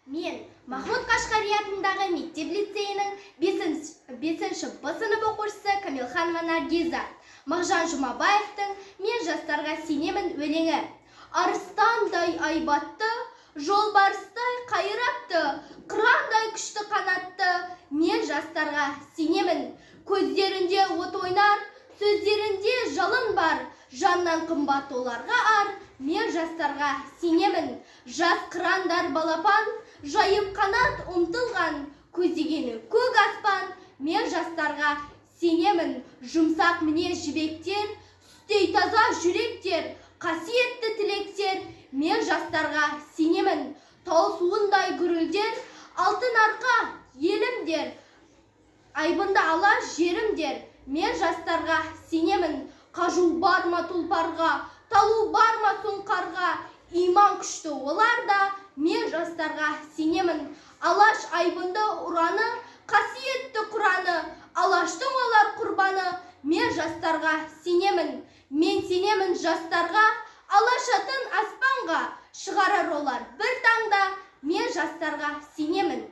Мен Махмұт Қашқари атындағы мектеп-лицейінің 5-ші Б сынып оқушысы Камилханова Наргиза. Мағжан Жұмабаевтың «Мен жастарға сенемін» өлеңі. Арыстандай айбатты, жолбарыстай қайратты, қырандай күшті қанатты, мен жастарға сенемін. Көздерінде от ойнар, сөздерінде жалын бар, жаннан қымбат оларға ар, мен жастарға сенемін. Жас қырандар балапан, жайып қанат ұмтылған, көздегені көк аспан, мен жастарға сенемін. Жұмсақ мінез жібектер, сүттей таза жүректер, қасиетті тілектер, мен жастарға сенемін. Тау суындай гүрілдер, алтын арқа елімдер, айбынды ала жерімдер, мен жастарға сенемін. Қажу бар ма тұлпарға, талу бар ма сұңқарға, иман күшті оларда, мен жастарға сенемін. Алаш айбынды ұраны, қасиетті құраны, алаштың олар құрбаны, мен жастарға сенемін. Мен сенемін жастарға, алашатын аспанға, шығарар олар бір таңда, мен жастарға сенемін.